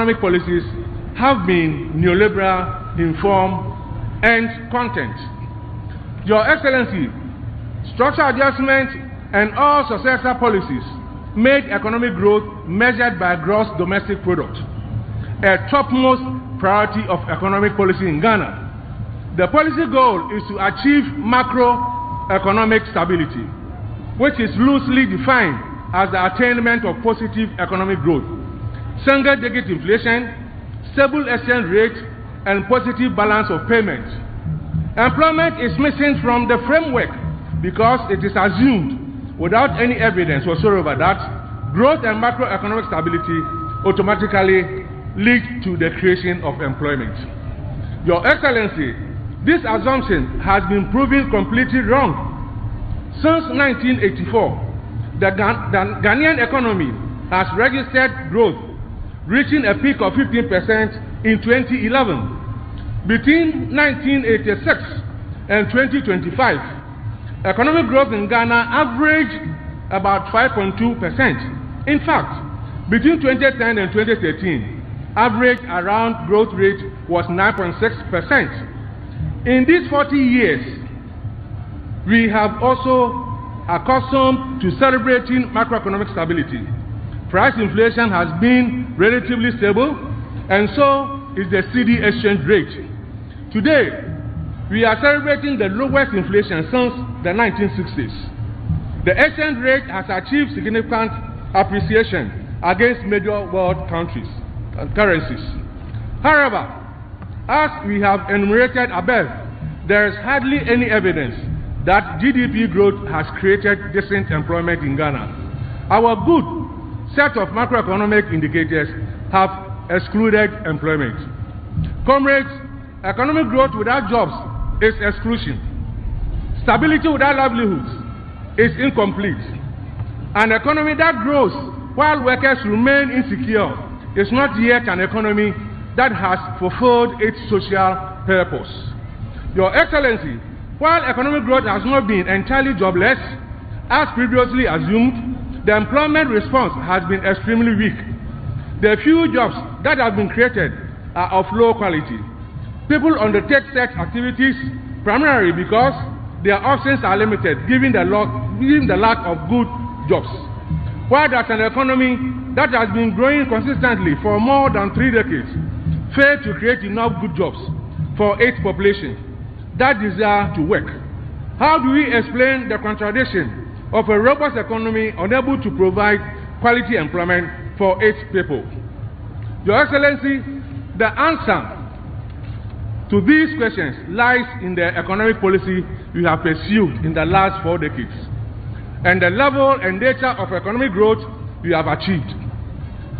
economic policies have been neoliberal in form and content. Your Excellency, structural adjustment and all successor policies made economic growth measured by gross domestic product a topmost priority of economic policy in Ghana. The policy goal is to achieve macroeconomic stability, which is loosely defined as the attainment of positive economic growth, single-digit inflation, stable exchange rate, and positive balance of payments. Employment is missing from the framework because it is assumed without any evidence whatsoever that growth and macroeconomic stability automatically lead to the creation of employment. Your Excellency, this assumption has been proven completely wrong. Since 1984, the Ghanaian economy has registered growth, reaching a peak of 15% in 2011. Between 1986 and 2025, economic growth in Ghana averaged about 5.2%. In fact, between 2010 and 2013, average around growth rate was 9.6%. In these 40 years, we have also accustomed to celebrating macroeconomic stability. Price inflation has been relatively stable, and so is the cedi exchange rate. Today, we are celebrating the lowest inflation since the 1960s. The exchange rate has achieved significant appreciation against major world currencies. However, as we have enumerated above, there is hardly any evidence that GDP growth has created decent employment in Ghana. Our good set of macroeconomic indicators have excluded employment. Comrades, economic growth without jobs is exclusion. Stability without livelihoods is incomplete. An economy that grows while workers remain insecure is not yet an economy that has fulfilled its social purpose. Your Excellency, while economic growth has not been entirely jobless, as previously assumed, the employment response has been extremely weak. The few jobs that have been created are of low quality. People undertake such activities primarily because their options are limited given the lack of good jobs. While that an economy that has been growing consistently for more than 3 decades failed to create enough good jobs for its population that desire to work. How do we explain the contradiction of a robust economy unable to provide quality employment for its people? Your Excellency, the answer to these questions lies in the economic policy you have pursued in the last 4 decades and the level and nature of economic growth you have achieved.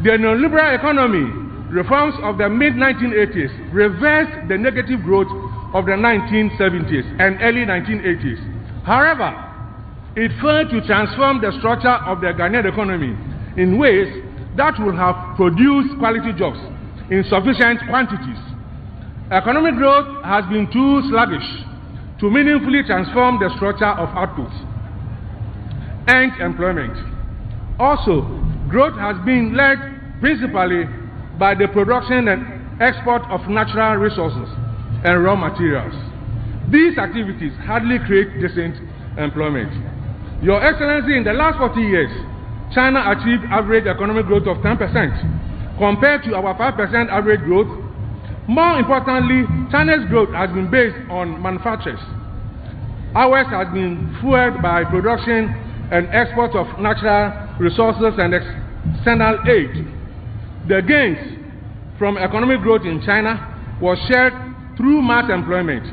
The neoliberal economy reforms of the mid-1980s reversed the negative growth of the 1970s and early 1980s. However, it failed to transform the structure of the Ghanaian economy in ways that will have produced quality jobs in sufficient quantities. Economic growth has been too sluggish to meaningfully transform the structure of output and employment. Also, growth has been led principally by the production and export of natural resources and raw materials. These activities hardly create decent employment. Your Excellency, in the last 40 years, China achieved average economic growth of 10% compared to our 5% average growth. More importantly, China's growth has been based on manufactures. Ours has been fueled by production and export of natural resources and external aid. The gains from economic growth in China was shared through mass employment.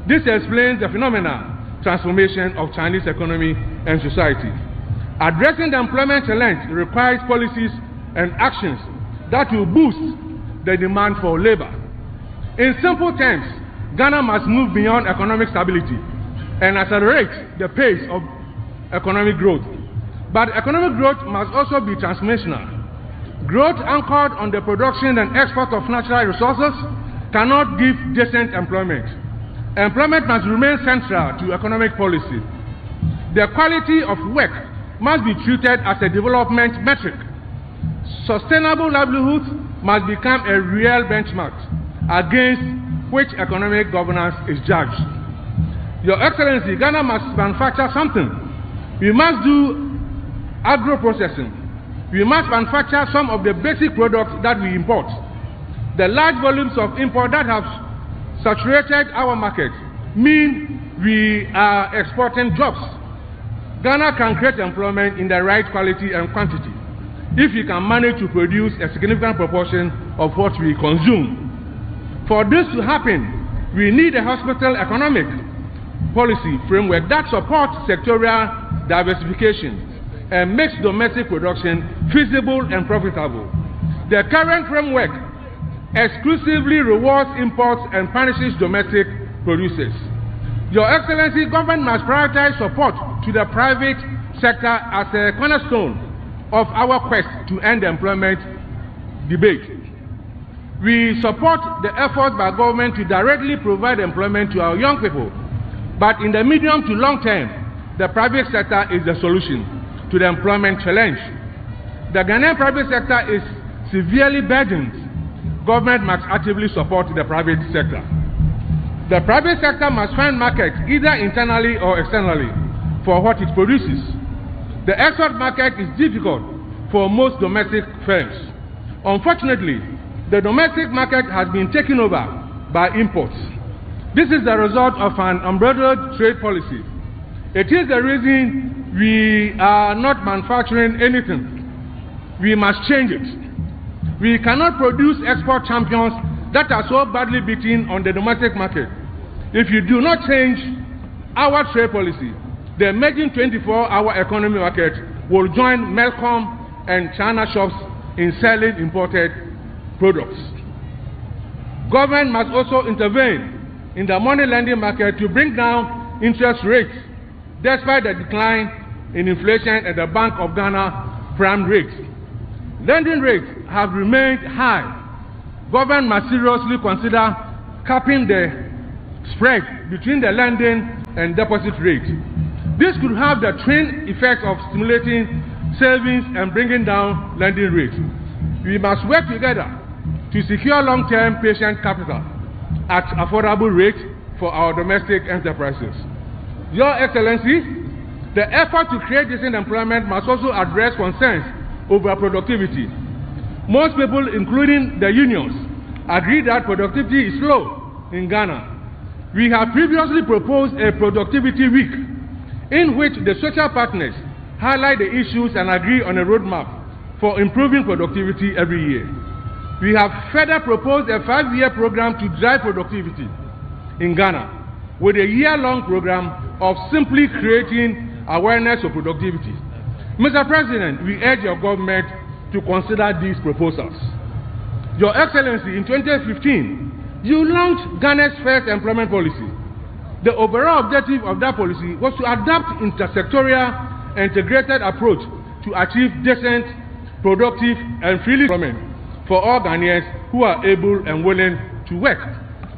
This explains the phenomenal transformation of Chinese economy and society. Addressing the employment challenge requires policies and actions that will boost the demand for labor. In simple terms, Ghana must move beyond economic stability and accelerate the pace of economic growth. But economic growth must also be transformational. Growth anchored on the production and export of natural resources cannot give decent employment. Employment must remain central to economic policy. The quality of work must be treated as a development metric. Sustainable livelihoods must become a real benchmark against which economic governance is judged. Your Excellency, Ghana must manufacture something. We must do agro-processing. We must manufacture some of the basic products that we import. The large volumes of import that have saturated our market mean we are exporting jobs. Ghana can create employment in the right quality and quantity if we can manage to produce a significant proportion of what we consume. For this to happen, we need a hospital economic policy framework that supports sectorial diversification and makes domestic production feasible and profitable. The current framework exclusively rewards imports and punishes domestic producers. Your Excellency, government must prioritize support to the private sector as a cornerstone of our quest to end the employment debate. We support the effort by government to directly provide employment to our young people, but in the medium to long term, the private sector is the solution to the employment challenge. The Ghanaian private sector is severely burdened. Government must actively support the private sector. The private sector must find markets either internally or externally for what it produces. The export market is difficult for most domestic firms. Unfortunately, the domestic market has been taken over by imports. This is the result of an unbridled trade policy. It is the reason we are not manufacturing anything. We must change it. We cannot produce export champions that are so badly beaten on the domestic market. If you do not change our trade policy, the emerging 24-hour economy market will join Melcom and China shops in selling imported products. Government must also intervene in the money lending market to bring down interest rates, despite the decline in inflation at the Bank of Ghana prime rate. Lending rates have remained high. Government must seriously consider capping the spread between the lending and deposit rate. This could have the twin effect of stimulating savings and bringing down lending rates. We must work together to secure long-term patient capital at affordable rates for our domestic enterprises. Your Excellency, the effort to create decent employment must also address concerns over productivity. Most people, including the unions, agree that productivity is low in Ghana. We have previously proposed a productivity week in which the social partners highlight the issues and agree on a roadmap for improving productivity every year. We have further proposed a 5-year program to drive productivity in Ghana, with a year-long program of simply creating awareness of productivity. Mr. President, we urge your government to consider these proposals. Your Excellency, in 2015, you launched Ghana's first employment policy. The overall objective of that policy was to adopt intersectorial and integrated approach to achieve decent, productive, and freely employment for all Ghanaians who are able and willing to work.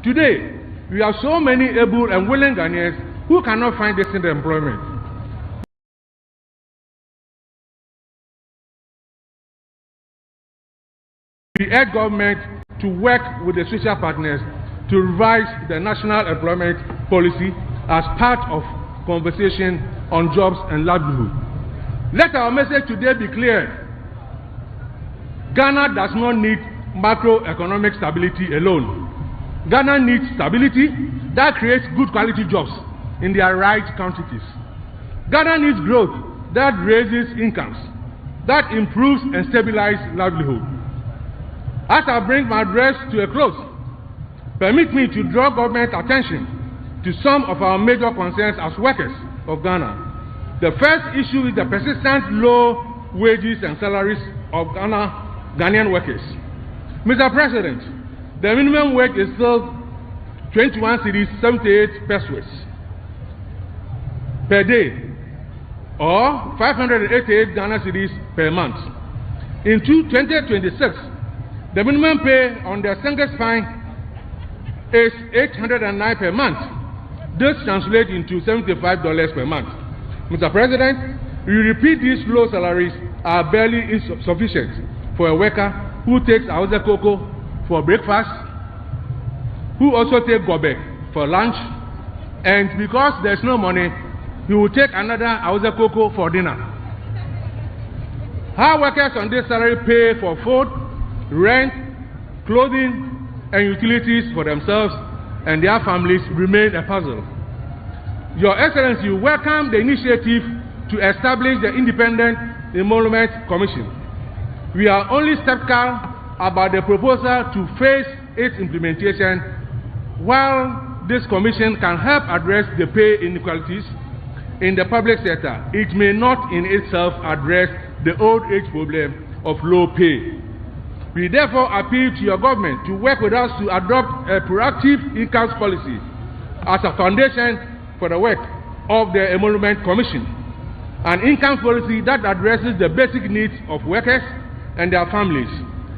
Today, we have so many able and willing Ghanaians who cannot find decent employment. We urge government to work with the social partners to revise the national employment policy as part of conversation on jobs and livelihood. Let our message today be clear. Ghana does not need macroeconomic stability alone. Ghana needs stability that creates good quality jobs in their right quantities. Ghana needs growth that raises incomes, that improves and stabilizes livelihood. As I bring my address to a close, permit me to draw government attention to some of our major concerns as workers of Ghana. The first issue is the persistent low wages and salaries of Ghanaian workers. Mr. President, the minimum wage is still 21 cedis 78 pesos per day, or 588 Ghana cedis per month. In 2026, the minimum pay on the single span is 809 per month. This translates into $75 per month. Mr. President, we repeat these low salaries are barely insufficient for a worker who takes Hausa cocoa for breakfast, who also take gobe for lunch, and because there's no money, he will take another Hausa cocoa for dinner. How workers on this salary pay for food, rent, clothing, and utilities for themselves and their families remain a puzzle. Your Excellency, welcome the initiative to establish the Independent Emolument Commission. We are only skeptical about the proposal to phase its implementation. While this commission can help address the pay inequalities in the public sector, it may not in itself address the old age problem of low pay. We therefore appeal to your government to work with us to adopt a proactive income policy as a foundation for the work of the Emolument Commission, an income policy that addresses the basic needs of workers and their families,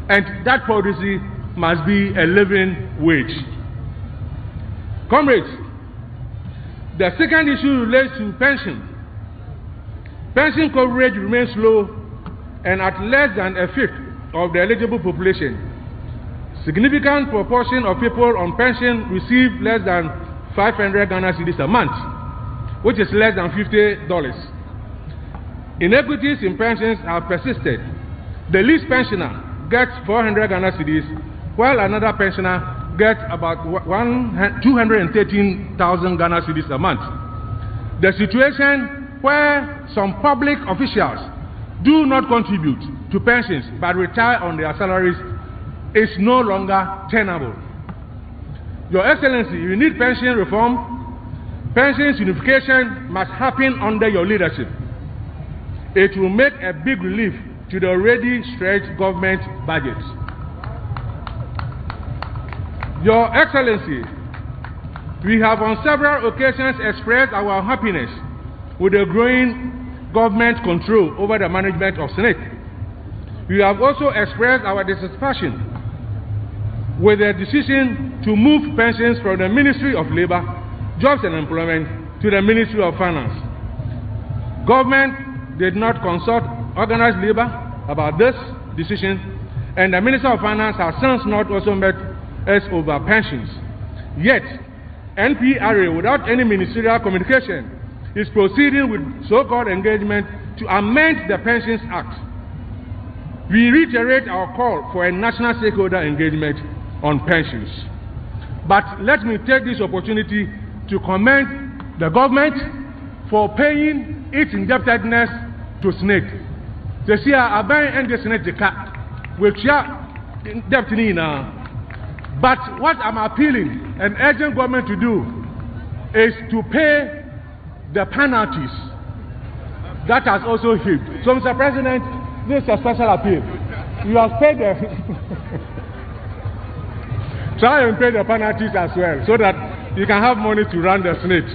and that policy must be a living wage. Comrades, the second issue relates to pension. Pension coverage remains low and at less than a fifth of the eligible population. Significant proportion of people on pension receive less than 500 Ghana cedis a month, which is less than $50. Inequities in pensions have persisted. The least pensioner gets 400 Ghana cedis, while another pensioner gets about 213,000 Ghana cedis a month. The situation where some public officials do not contribute to pensions but retire on their salaries is no longer tenable. Your Excellency, you need pension reform. Pensions unification must happen under your leadership. It will make a big relief to the already stretched government budget. Your Excellency, we have on several occasions expressed our happiness with the growing government control over the management of Senate. We have also expressed our dissatisfaction with the decision to move pensions from the Ministry of Labor, Jobs and Employment to the Ministry of Finance. Government did not consult organized labor about this decision, and the Minister of Finance has since not also met us over pensions. Yet, NPRA, without any ministerial communication, is proceeding with so-called engagement to amend the Pensions Act. We reiterate our call for a national stakeholder engagement on pensions. But let me take this opportunity to commend the government for paying its indebtedness to SNAC. This year, I buy and the SNAC which are indebted now. But what I'm appealing and urging government to do is to pay the penalties that has also hit. So, Mr. President, this is a special appeal. You have paid the try and pay the penalties as well, so that you can have money to run the Senate.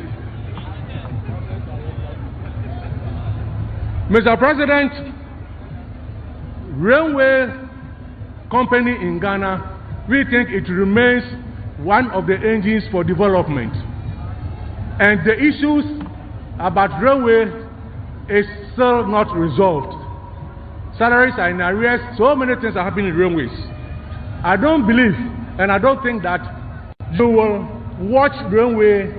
Mr. President, railway company in Ghana, we think it remains one of the engines for development. And the issues about railway is still not resolved. Salaries are in arrears, so many things are happening in railways. I don't believe and I don't think that you will watch railway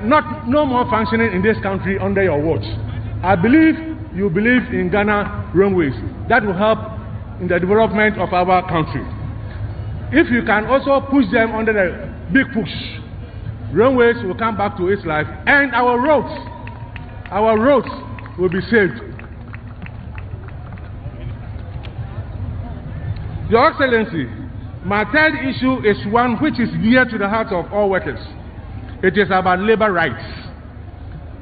no more functioning in this country under your watch. I believe you believe in Ghana railways. That will help in the development of our country. If you can also push them under the big push, railways will come back to its life, and our roads will be saved. Your Excellency, my third issue is one which is dear to the hearts of all workers. It is about labor rights.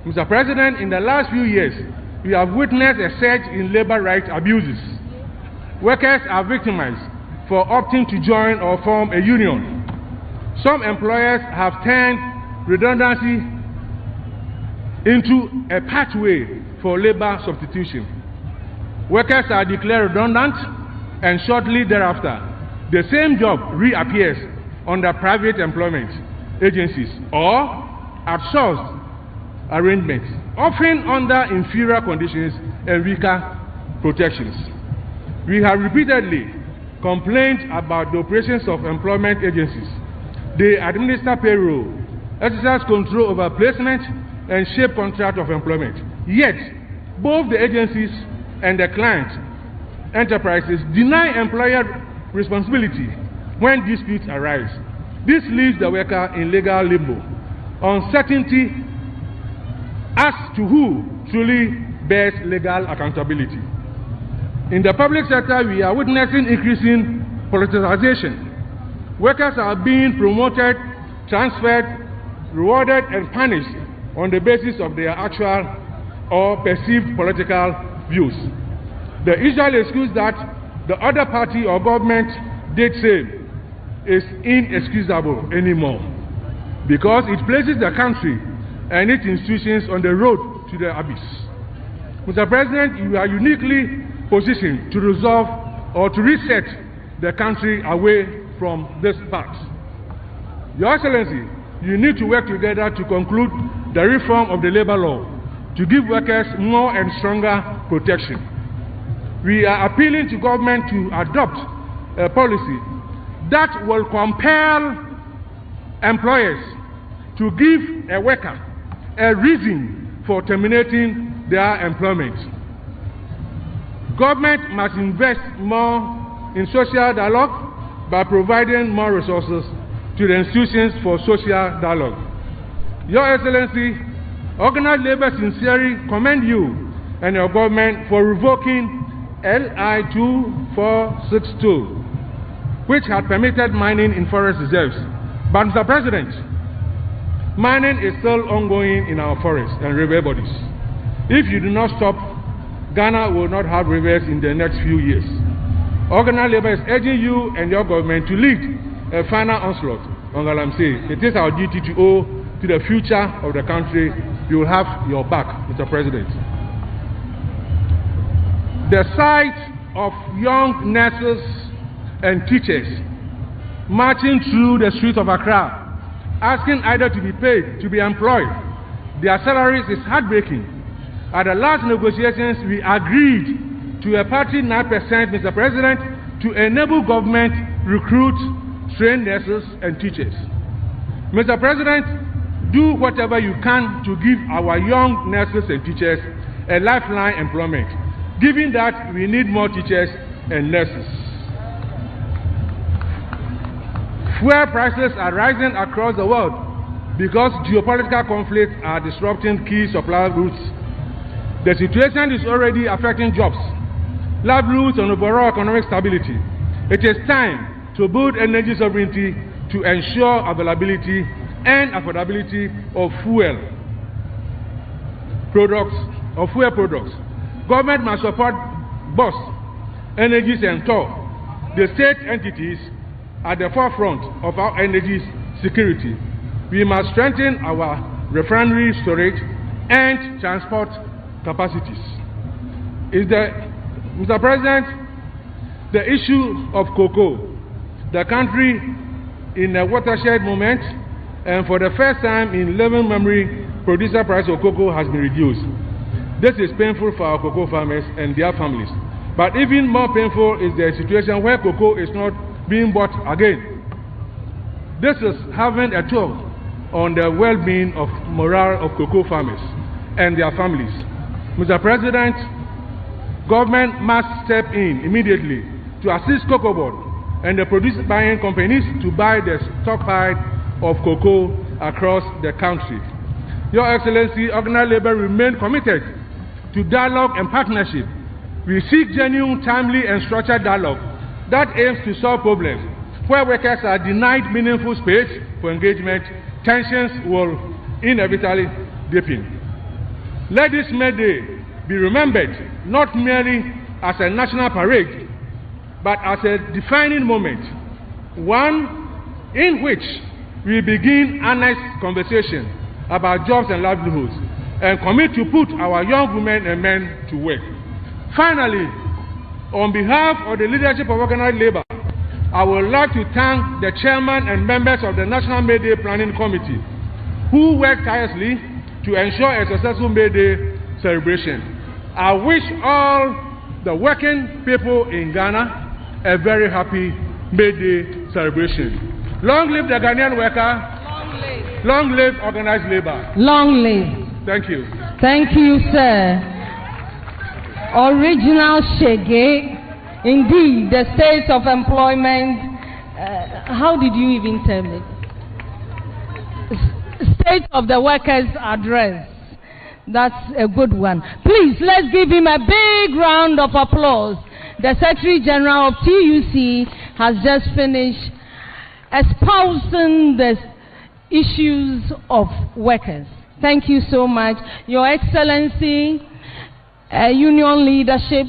Mr. President, in the last few years, we have witnessed a surge in labor rights abuses. Workers are victimized for opting to join or form a union. Some employers have turned redundancy into a pathway for labor substitution. Workers are declared redundant, and shortly thereafter, the same job reappears under private employment agencies or outsourced arrangements. often under inferior conditions and weaker protections. We have repeatedly complained about the operations of employment agencies. They administer payroll, exercise control over placement, and shape contract of employment. Yet, both the agencies and the client enterprises deny employer responsibility when disputes arise. This leaves the worker in legal limbo, uncertainty as to who truly bears legal accountability. In the public sector, we are witnessing increasing politicization. Workers are being promoted, transferred, rewarded, and punished on the basis of their actual or perceived political views. The usual excuse that the other party or government did say is inexcusable anymore, because it places the country and its institutions on the road to the abyss. Mr. President, you are uniquely positioned to resolve or to reset the country away from this path. Your Excellency, you need to work together to conclude the reform of the labor law to give workers more and stronger protection. We are appealing to government to adopt a policy that will compel employers to give a worker a reason for terminating their employment. Government must invest more in social dialogue by providing more resources to the institutions for social dialogue. Your Excellency, organized labor sincerely commend you and your government for revoking LI 2462, which had permitted mining in forest reserves. But Mr. President, mining is still ongoing in our forests and river bodies. If you do not stop, Ghana will not have rivers in the next few years. Organized labor is urging you and your government to lead a final onslaught on Galamsey. It is our duty to owe to the future of the country. You will have your back, Mr. President. The sight of young nurses and teachers marching through the streets of Accra, asking either to be paid, to be employed, their salaries is heartbreaking. At the last negotiations, we agreed to a party 9%, Mr. President, to enable government recruit trained nurses and teachers. Mr. President, do whatever you can to give our young nurses and teachers a lifeline employment, given that we need more teachers and nurses. Fuel prices are rising across the world because geopolitical conflicts are disrupting key supply routes. The situation is already affecting jobs, livelihoods, and overall economic stability. It is time to build energy sovereignty to ensure availability and affordability of fuel products. Government must support BOS, Energies and TOR, the state entities at the forefront of our energy security. We must strengthen our refinery storage and transport capacities. Mr. President, the issue of cocoa, the country in a watershed moment, and for the first time in living memory, producer price of cocoa has been reduced. This is painful for our cocoa farmers and their families. But even more painful is the situation where cocoa is not being bought again. This is having a toll on the well-being of morale of cocoa farmers and their families. Mr. President, government must step in immediately to assist Cocoa Board and the produce buying companies to buy the stockpile of cocoa across the country. Your Excellency, organized labor remain committed to dialogue and partnership. We seek genuine, timely, and structured dialogue that aims to solve problems. Where workers are denied meaningful space for engagement, tensions will inevitably deepen. Let this May Day be remembered not merely as a national parade, but as a defining moment, one in which we begin honest conversation about jobs and livelihoods and commit to put our young women and men to work. Finally, on behalf of the leadership of organized labor, I would like to thank the chairman and members of the National May Day Planning Committee who worked tirelessly to ensure a successful May Day celebration. I wish all the working people in Ghana a very happy May Day celebration. Long live the Ghanaian worker. Long live. Long live organized labor. Long live. Thank you. Thank you, sir. Original Shege. Indeed, the state of employment. How did you even term it? State of the workers' address. That's a good one. Please, let's give him a big round of applause. The Secretary General of TUC has just finished espousing the issues of workers. Thank you so much. Your Excellency, union leadership,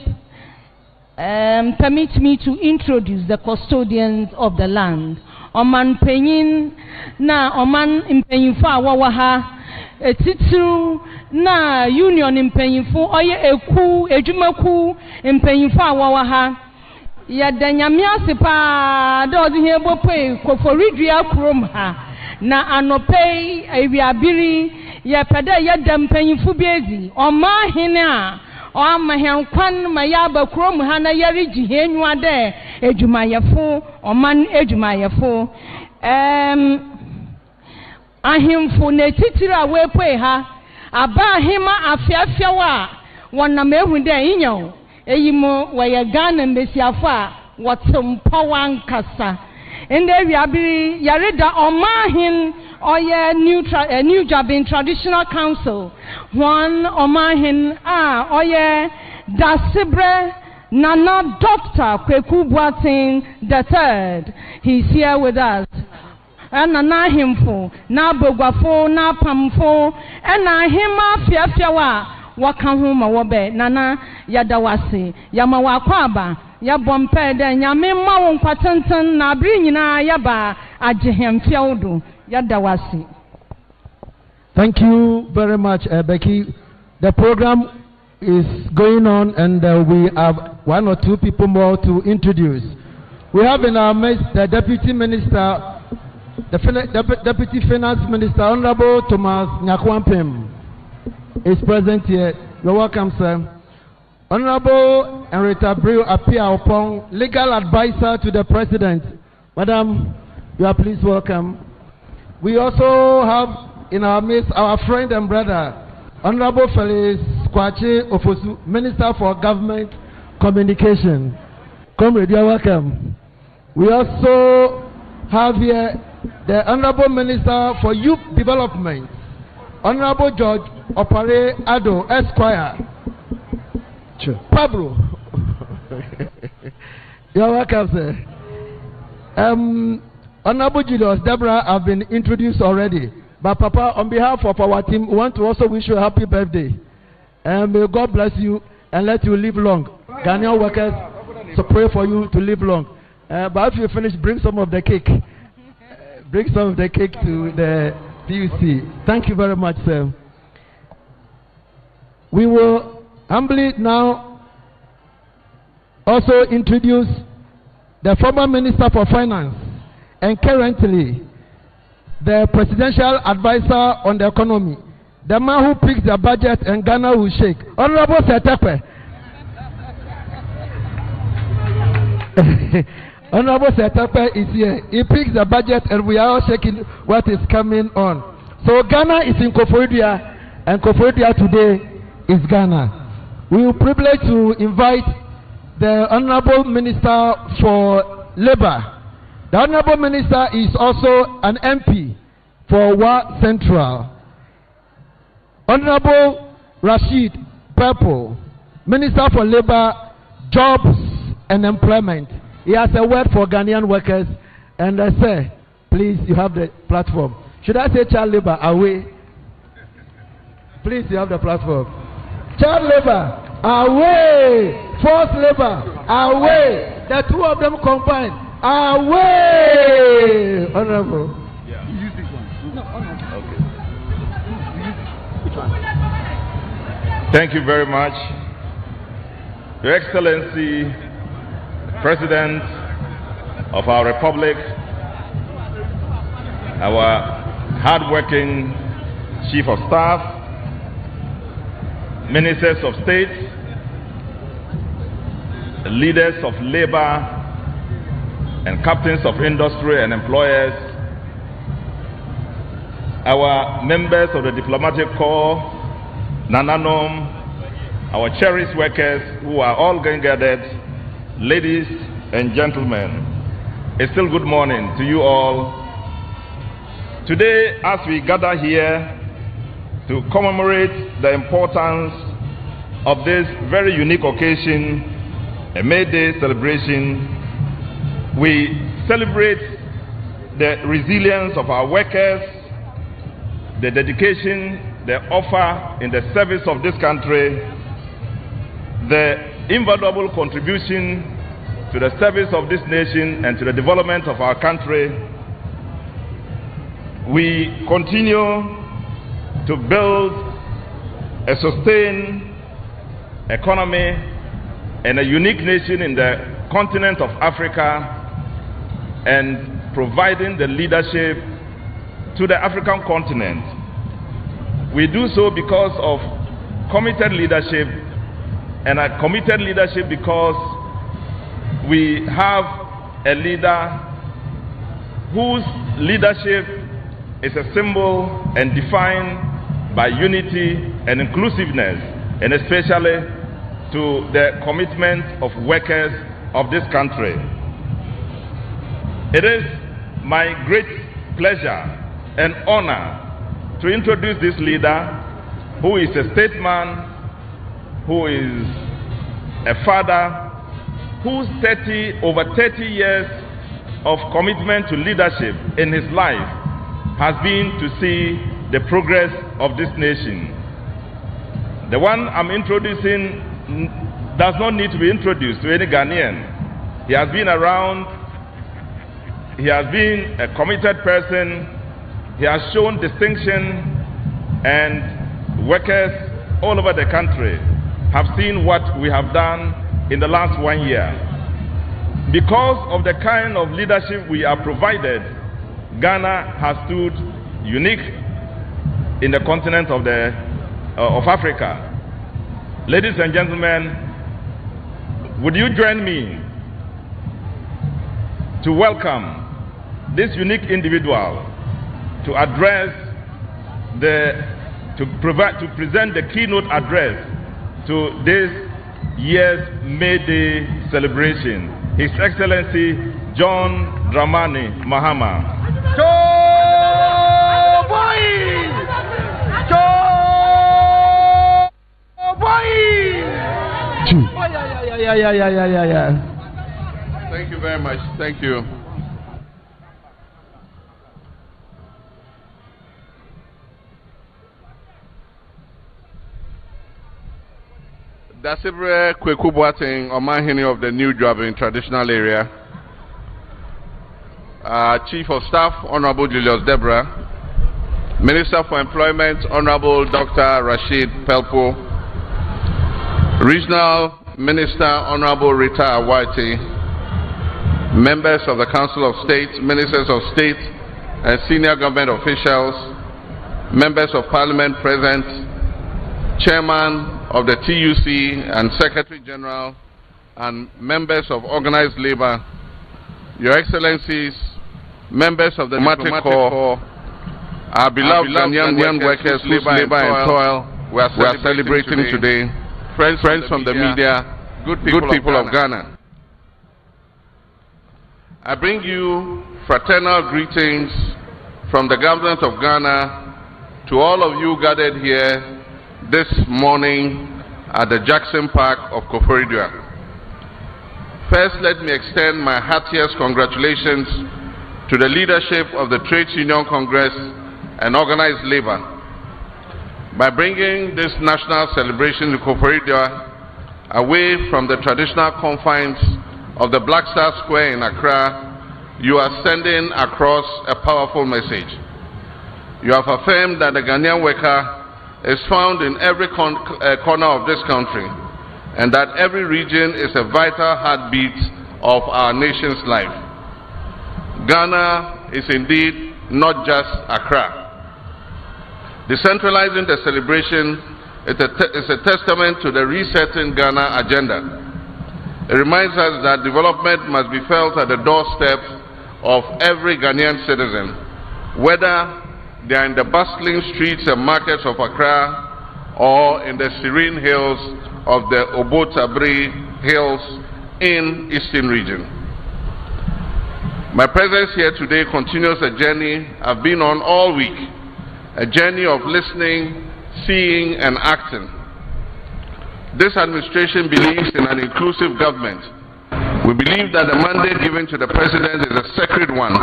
permit me to introduce the custodians of the land. Oman Penyin na Oman Impenyinfo awawaha etitru na union Impenyinfo oye eku ejumaku Impenyinfo awawaha ya danyamia sepa do di hebo pe KOFORIDUA krom ha na anopei ewiabiri ya peda ya Impenyinfo biezi Oma hene a Mahankwan Mayaba Krom Hana Yari Jihenwa de Ejumayafo Oman Ejumayafo Ahimfo ne titira wepe ha aba hima afiafiawa wana mehu de inyo eyimo waya Ghana mbesiafo a wotempa wankasa ende wiabiri yareda omahin oye new job in traditional council one omahin oye dasibre nana Dr. Kweku Boateng the third. He's here with us. And na himfo na bogwafo na pamfo na hima fiafiawa waka ho ma wobe nana yadawase yama wakwaba ya bompe de nyame ma won kwatantan na abri nyina yaba agehemfiawdo yadawase. Thank you very much, Becky. The program is going on, and we have one or two people more to introduce. We have in our midst the Deputy Minister, the Deputy Finance Minister, Honorable Thomas Nyakwampem, is present here. You're welcome, sir. Honorable Henrietta Brew appear upon legal advisor to the President. Madam, you are please welcome. We also have in our midst our friend and brother, Honorable Felix Kwache Ofosu, Minister for Government Communication. Comrade, you are welcome. We also have here the Honorable Minister for Youth Development, Honorable George Opare Ado, Esquire. Sure. Pablo. You are welcome, sir. Honorable Julius Deborah have been introduced already. But Papa, on behalf of our team, we want to also wish you a happy birthday. And may God bless you and let you live long. Ghanaian workers, so pray for you to live long. But if you finish, bring some of the cake. Bring some of the cake to the PUC. Thank you very much, sir. We will humbly now also introduce the former Minister for Finance and currently the Presidential Advisor on the Economy, the man who picks the budget and Ghana will shake. Honorable Setepe. Honorable Setepe is here. He picks the budget and we are all shaking what is coming on. So Ghana is in KOFORIDUA, and KOFORIDUA today is Ghana. We are privileged to invite the Honorable Minister for Labour. The Honorable Minister is also an MP for Wa Central. Honorable Rashid Purple, Minister for Labour, Jobs and Employment. He has a word for Ghanaian workers, and I say, please, you have the platform. Should I say child labor away? Please, you have the platform. Child labor away, forced labor away. The two of them combined. Away! Honorable. Yeah. You use this one. No, honorable. Okay. Which one? Thank you very much. Your Excellency, President of our Republic, our hard-working Chief of Staff, ministers of state, leaders of labor, and captains of industry and employers, our members of the diplomatic corps, Nananom, our cherished workers who are all gathered, ladies and gentlemen, a still good morning to you all. Today, as we gather here to commemorate the importance of this very unique occasion, a May Day celebration, we celebrate the resilience of our workers, the dedication they offer in the service of this country, the invaluable contribution to the service of this nation and to the development of our country. We continue to build a sustained economy and a unique nation in the continent of Africa, and providing the leadership to the African continent. We do so because of committed leadership, and a committed leadership because we have a leader whose leadership is a symbol and defined by unity and inclusiveness, and especially to the commitment of workers of this country. It is my great pleasure and honor to introduce this leader who is a statesman, who is a father, whose over 30 years of commitment to leadership in his life has been to see the progress of this nation. The one I'm introducing does not need to be introduced to any Ghanaian. He has been around, he has been a committed person, he has shown distinction, and workers all over the country have seen what we have done in the last 1 year. Because of the kind of leadership we are provided, Ghana has stood unique in the continent of Africa. Ladies and gentlemen, would you join me to welcome this unique individual to address to present the keynote address to this year's May Day celebration, His Excellency John Dramani Mahama. Thank you very much. Thank you. Dasibre Kweku Boateng, Omahini of the New Driving Traditional Area, Chief of Staff, Honorable Julius Debra, Minister for Employment, Honorable Dr. Rashid Pelpo, Regional Minister, Honorable Rita Awati, members of the Council of State, Ministers of State, and senior government officials, members of Parliament present, Chairman of the TUC and Secretary General, and members of organized labor, Your Excellencies, members of the diplomatic corps, our beloved Ghanaian workers, labor and toil, we are celebrating today, friends from the media, good people of Ghana. I bring you fraternal greetings from the government of Ghana to all of you gathered here this morning at the Jackson Park of KOFORIDUA. First, let me extend my heartiest congratulations to the leadership of the Trade Union Congress and organized labor. By bringing this national celebration to KOFORIDUA away from the traditional confines of the Black Star Square in Accra, you are sending across a powerful message. You have affirmed that the Ghanaian worker is found in every corner of this country, and that every region is a vital heartbeat of our nation's life. Ghana is indeed not just Accra. Decentralizing the celebration it's a testament to the Resetting Ghana agenda. It reminds us that development must be felt at the doorstep of every Ghanaian citizen, whether they are in the bustling streets and markets of Accra or in the serene hills of the Obotabri Hills in Eastern Region. My presence here today continues a journey I've been on all week, a journey of listening, seeing, and acting. This administration believes in an inclusive government. We believe that the mandate given to the President is a sacred one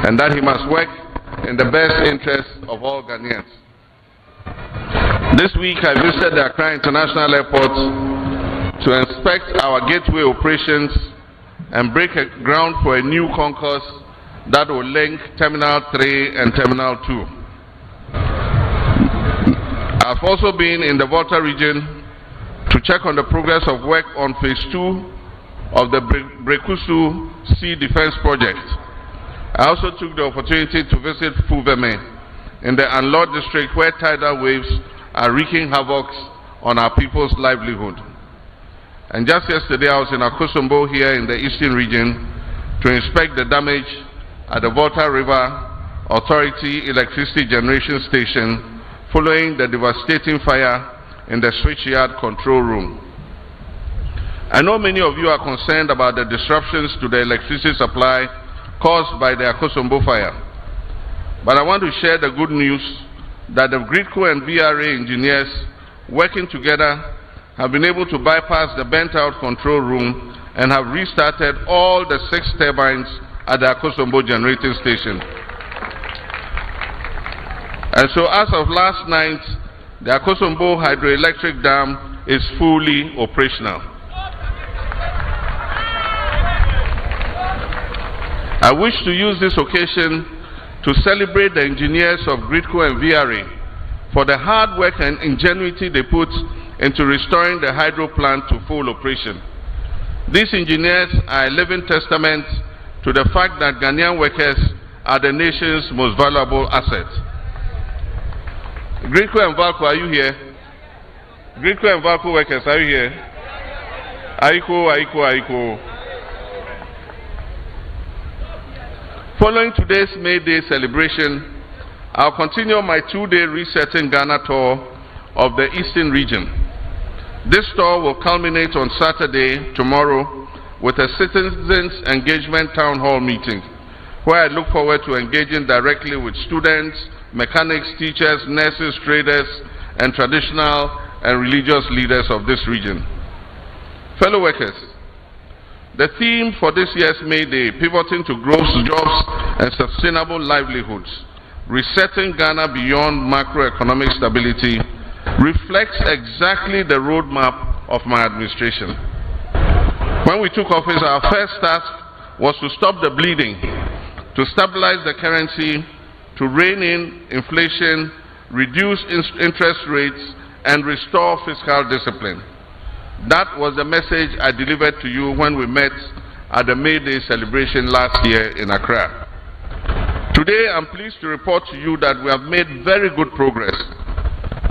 and that he must work in the best interest of all Ghanaians. This week I visited the Accra International Airport to inspect our gateway operations and break ground for a new concourse that will link Terminal 3 and Terminal 2. I've also been in the Volta region to check on the progress of work on Phase 2 of the Brekusu Sea Defense Project. I also took the opportunity to visit Fuveme in the Anlord district where tidal waves are wreaking havoc on our people's livelihood. And just yesterday I was in Akosombo here in the Eastern region to inspect the damage at the Volta River Authority Electricity Generation Station following the devastating fire in the switchyard control room. I know many of you are concerned about the disruptions to the electricity supply caused by the Akosombo fire. But I want to share the good news that the GRIDCO and VRA engineers working together have been able to bypass the bent-out control room and have restarted all the 6 turbines at the Akosombo generating station. And so as of last night, the Akosombo hydroelectric dam is fully operational. I wish to use this occasion to celebrate the engineers of GRIDCO and VRA for the hard work and ingenuity they put into restoring the hydro plant to full operation. These engineers are a living testament to the fact that Ghanaian workers are the nation's most valuable asset. GRIDCO and Valco, are you here? GRIDCO and Valco workers, are you here? Aiko. Following today's May Day celebration, I'll continue my 2-day Resetting Ghana tour of the Eastern region. This tour will culminate on Saturday, tomorrow, with a citizens engagement town hall meeting, where I look forward to engaging directly with students, mechanics, teachers, nurses, traders, and traditional and religious leaders of this region. Fellow workers, the theme for this year's May Day, pivoting to growth, jobs, and sustainable livelihoods, resetting Ghana beyond macroeconomic stability, reflects exactly the roadmap of my administration. When we took office, our first task was to stop the bleeding, to stabilize the currency, to rein in inflation, reduce interest rates, and restore fiscal discipline. That was the message I delivered to you when we met at the May Day celebration last year in Accra. Today, I'm pleased to report to you that we have made very good progress.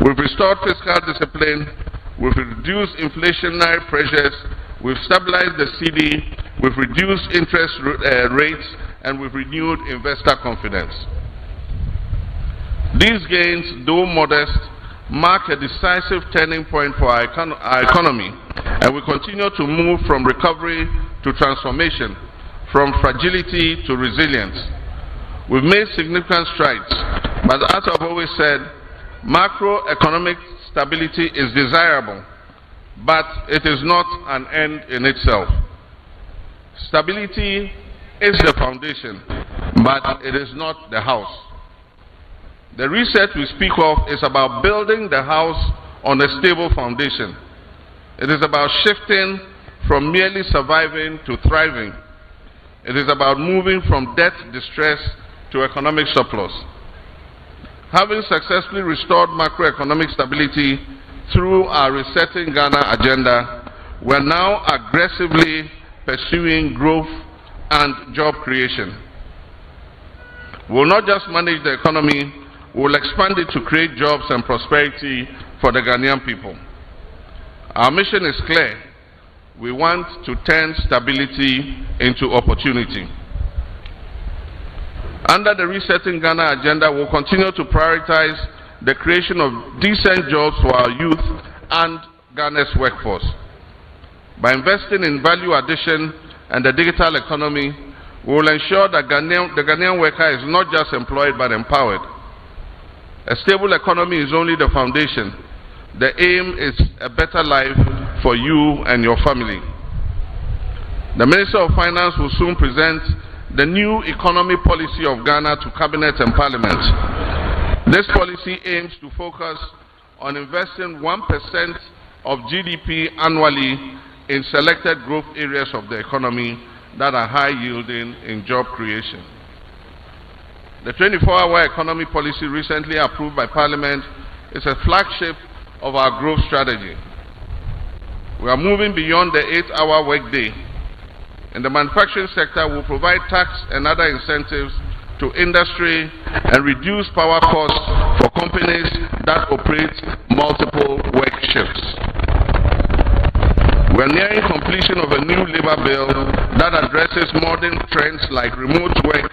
We've restored fiscal discipline, we've reduced inflationary pressures, we've stabilized the CD, we've reduced interest rates, and we've renewed investor confidence. These gains, though modest, mark a decisive turning point for our economy, and we continue to move from recovery to transformation, from fragility to resilience. We've made significant strides, but as I've always said, macroeconomic stability is desirable, but it is not an end in itself. Stability is the foundation, but it is not the house. The reset we speak of is about building the house on a stable foundation. It is about shifting from merely surviving to thriving. It is about moving from debt distress to economic surplus. Having successfully restored macroeconomic stability through our Resetting Ghana agenda, we are now aggressively pursuing growth and job creation. We will not just manage the economy, we will expand it to create jobs and prosperity for for the Ghanaian people. Our mission is clear. We want to turn stability into opportunity. Under the Resetting Ghana agenda, we'll continue to prioritize the creation of decent jobs for our youth and Ghana's workforce. By investing in value addition and the digital economy, we will ensure that the Ghanaian worker is not just employed but empowered. A stable economy is only the foundation. The aim is a better life for you and your family. The Minister of Finance will soon present the new economy policy of Ghana to Cabinet and Parliament. This policy aims to focus on investing 1% of GDP annually in selected growth areas of the economy that are high yielding in job creation. The 24-hour economy policy recently approved by Parliament is a flagship of our growth strategy. We are moving beyond the 8-hour workday. In the manufacturing sector, we will provide tax and other incentives to industry and reduce power costs for companies that operate multiple work shifts. We are nearing completion of a new labor bill that addresses modern trends like remote work,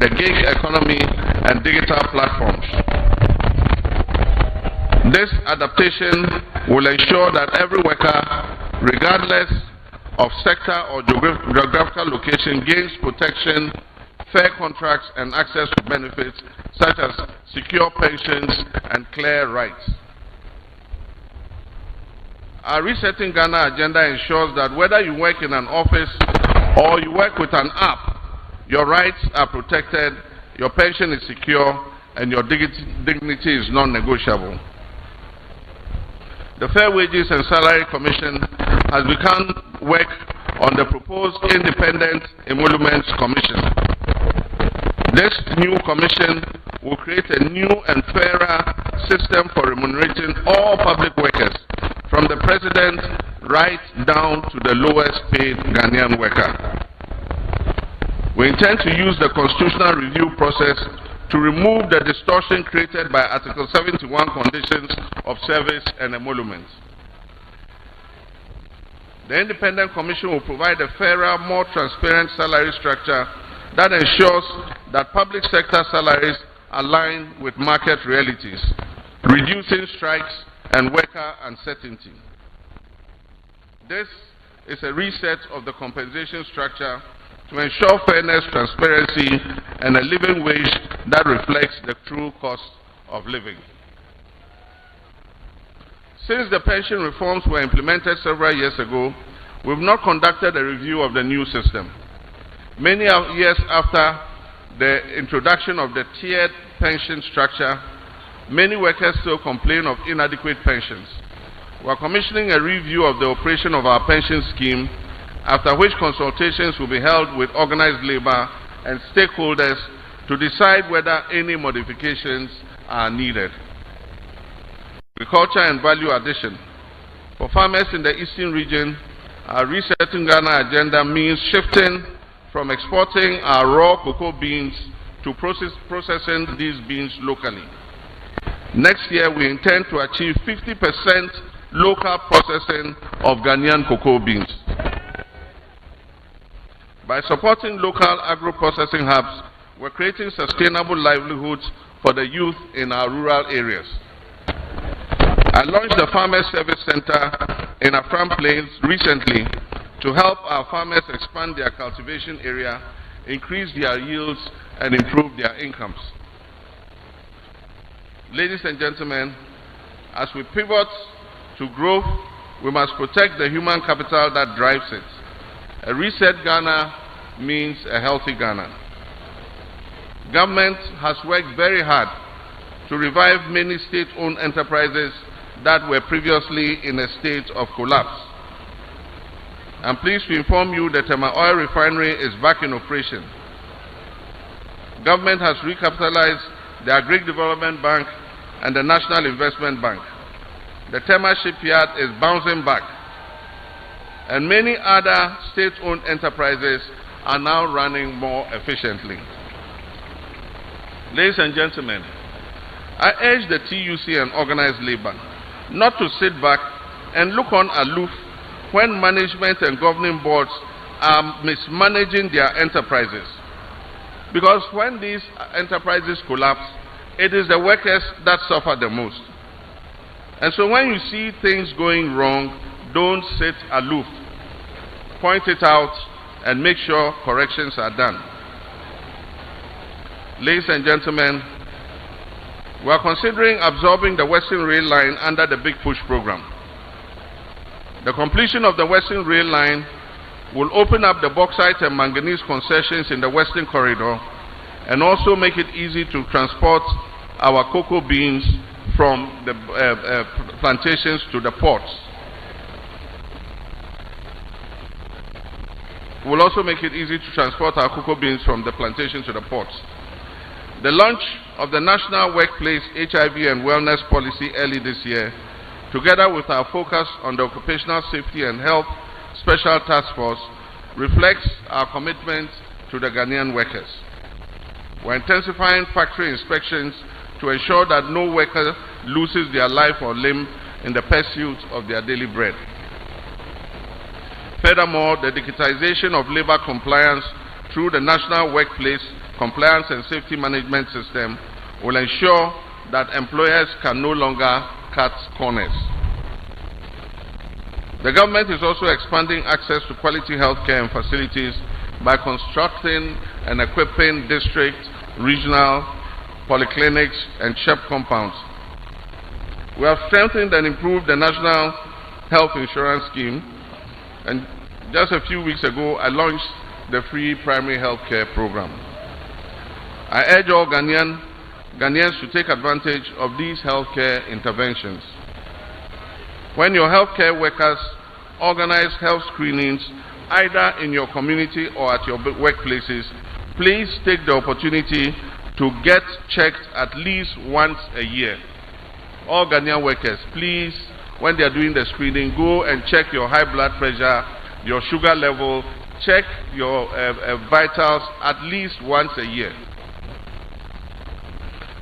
the gig economy, and digital platforms. This adaptation will ensure that every worker, regardless of sector or geographical location, gains protection, fair contracts, and access to benefits such as secure pensions and clear rights. Our Resetting Ghana agenda ensures that whether you work in an office or you work with an app, your rights are protected, your pension is secure, and your dignity is non-negotiable. The Fair Wages and Salary Commission has begun work on the proposed Independent Emoluments Commission. This new commission will create a new and fairer system for remunerating all public workers, from the president right down to the lowest paid Ghanaian worker. We intend to use the constitutional review process to remove the distortion created by Article 71 conditions of service and emoluments. The Independent Commission will provide a fairer, more transparent salary structure that ensures that public sector salaries align with market realities, reducing strikes and worker uncertainty. This is a reset of the compensation structure to ensure fairness, transparency, and a living wage that reflects the true cost of living. Since the pension reforms were implemented several years ago, we've not conducted a review of the new system. Many years after the introduction of the tiered pension structure, many workers still complain of inadequate pensions. We are commissioning a review of the operation of our pension scheme, after which consultations will be held with organized labor and stakeholders to decide whether any modifications are needed. Agriculture and value addition. For farmers in the eastern region, our Resetting Ghana agenda means shifting from exporting our raw cocoa beans to processing these beans locally. Next year, we intend to achieve 50% local processing of Ghanaian cocoa beans. By supporting local agro-processing hubs, we're creating sustainable livelihoods for the youth in our rural areas. I launched the Farmers Service Center in Afram Plains recently to help our farmers expand their cultivation area, increase their yields, and improve their incomes. Ladies and gentlemen, as we pivot to growth, we must protect the human capital that drives it. A reset Ghana means a healthy Ghana. Government has worked very hard to revive many state-owned enterprises that were previously in a state of collapse. I'm pleased to inform you that Tema Oil Refinery is back in operation. Government has recapitalized the Agric Development Bank and the National Investment Bank. The Tema Shipyard is bouncing back, and many other state-owned enterprises are now running more efficiently. Ladies and gentlemen, I urge the TUC and organized labor not to sit back and look on aloof when management and governing boards are mismanaging their enterprises. Because when these enterprises collapse, it is the workers that suffer the most. And so when you see things going wrong, don't sit aloof. Point it out and make sure corrections are done. Ladies and gentlemen, we are considering absorbing the Western Rail Line under the Big Push program. The completion of the Western Rail Line will open up the bauxite and manganese concessions in the Western Corridor and also make it easy to transport our cocoa beans from the plantations to the ports. It will also make it easy to transport our cocoa beans from the plantations to the ports. The launch of the National Workplace HIV and Wellness Policy early this year, together with our focus on the Occupational Safety and Health Special Task Force, reflects our commitment to the Ghanaian workers. We're intensifying factory inspections to ensure that no worker loses their life or limb in the pursuit of their daily bread. Furthermore, the digitization of labor compliance through the National Workplace Compliance and Safety Management System will ensure that employers can no longer cut corners. The government is also expanding access to quality healthcare and facilities by constructing and equipping district, regional, polyclinics, and SHEP compounds. We have strengthened and improved the National Health Insurance Scheme, and just a few weeks ago, I launched the free primary health care program. I urge all Ghanaians to take advantage of these healthcare interventions. When your healthcare workers organize health screenings, either in your community or at your workplaces, please take the opportunity to get checked at least once a year. All Ghanaian workers, please, when they are doing the screening, go and check your high blood pressure, your sugar level, check your vitals at least once a year.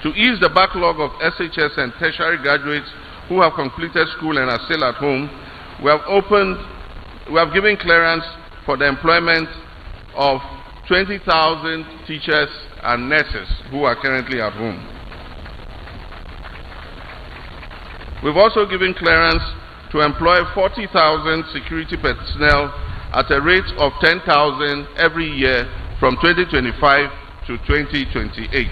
To ease the backlog of SHS and tertiary graduates who have completed school and are still at home, we have given clearance for the employment of 20,000 teachers and nurses who are currently at home. We've also given clearance to employ 40,000 security personnel at a rate of 10,000 every year from 2025 to 2028.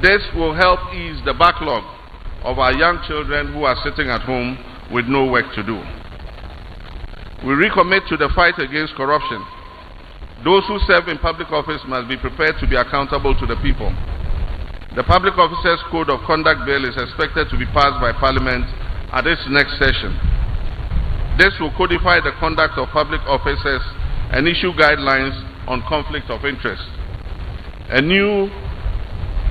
This will help ease the backlog of our young children who are sitting at home with no work to do. We recommit to the fight against corruption. Those who serve in public office must be prepared to be accountable to the people. The Public Officers Code of Conduct Bill is expected to be passed by Parliament at its next session. This will codify the conduct of public officers and issue guidelines on conflict of interest. A new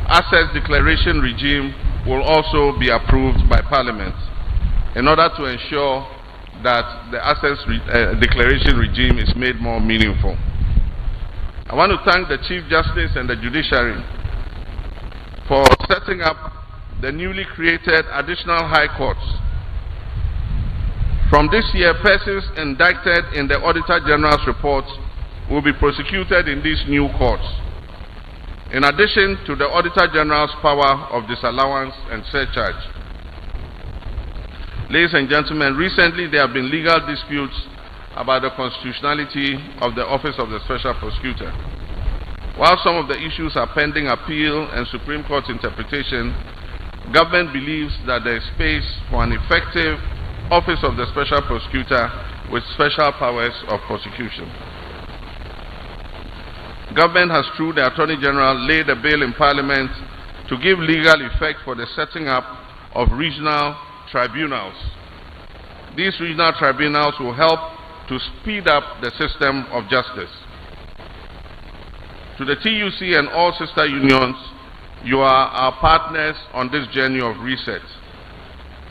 assets declaration regime will also be approved by Parliament in order to ensure that the assets declaration regime is made more meaningful. I want to thank the Chief Justice and the Judiciary for setting up the newly created additional high courts. From this year, persons indicted in the Auditor General's report will be prosecuted in these new courts, in addition to the Auditor General's power of disallowance and surcharge. Ladies and gentlemen, recently there have been legal disputes about the constitutionality of the Office of the Special Prosecutor. While some of the issues are pending appeal and Supreme Court interpretation, government believes that there is space for an effective Office of the Special Prosecutor with special powers of prosecution. Government has, through the Attorney General, laid a bill in Parliament to give legal effect for the setting up of regional tribunals. These regional tribunals will help to speed up the system of justice. To the TUC and all sister unions, you are our partners on this journey of reset.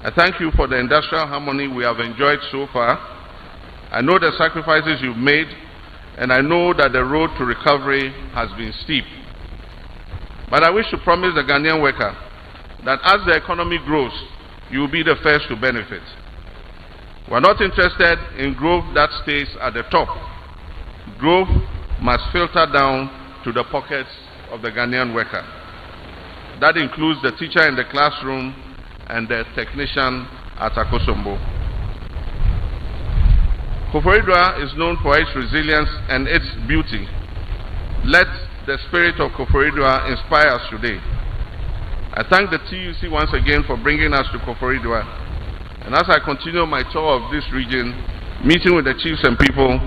I thank you for the industrial harmony we have enjoyed so far. I know the sacrifices you've made, and I know that the road to recovery has been steep. But I wish to promise the Ghanaian worker that as the economy grows, you will be the first to benefit. We're not interested in growth that stays at the top. Growth must filter down to the pockets of the Ghanaian worker. That includes the teacher in the classroom and the technician at Akosombo. KOFORIDUA is known for its resilience and its beauty. Let the spirit of KOFORIDUA inspire us today. I thank the TUC once again for bringing us to KOFORIDUA. And as I continue my tour of this region, meeting with the chiefs and people,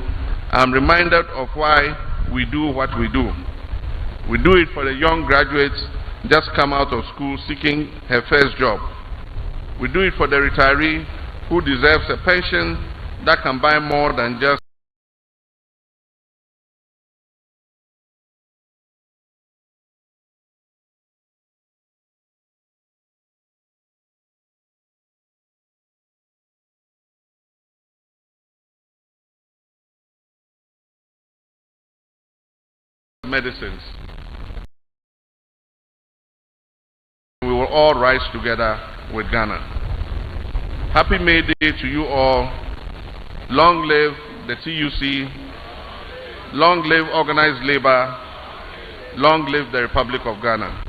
I'm reminded of why we do what we do. We do it for the young graduates just come out of school seeking her first job. We do it for the retiree who deserves a pension that can buy more than just medicines. We will all rise together with Ghana. Happy May Day to you all. Long live the TUC. Long live organized labor. Long live the Republic of Ghana.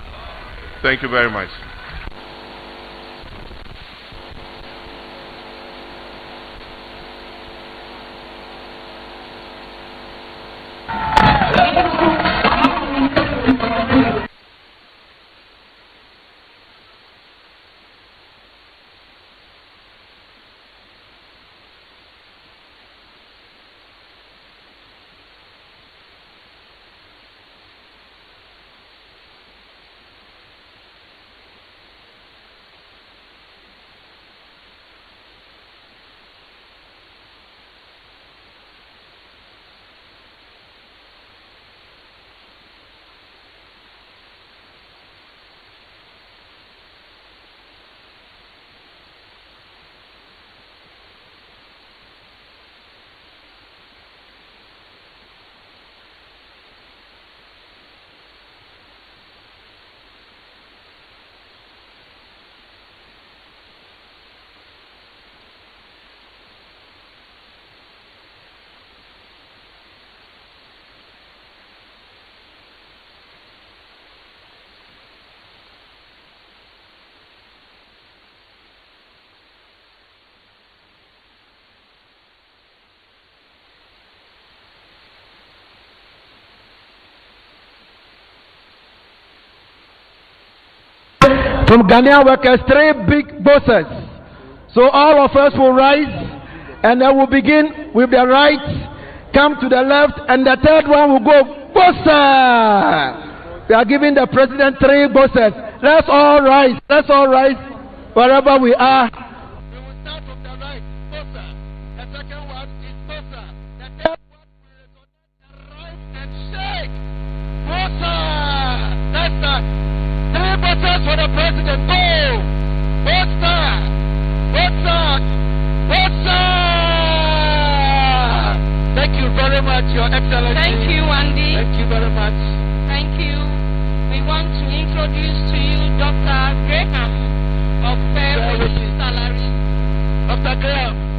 Thank you very much. From Ghanaian workers, 3 big bosses. So all of us will rise and then we'll begin with the right, come to the left, and the third one will go bossa. We are giving the president 3 bosses. Let's all rise. Let's all rise wherever we are. We will start from the right, bossa. The second one is bossa. The third one will recognize the right and shake. Bossa. That's that. 3 buses for the president. Go! Bossa! Bossa! Bossa! Thank you very much, Your Excellency. Thank you, Andy. Thank you very much. Thank you. We want to introduce to you Dr. Graham of Fair Salary. Dr. Graham.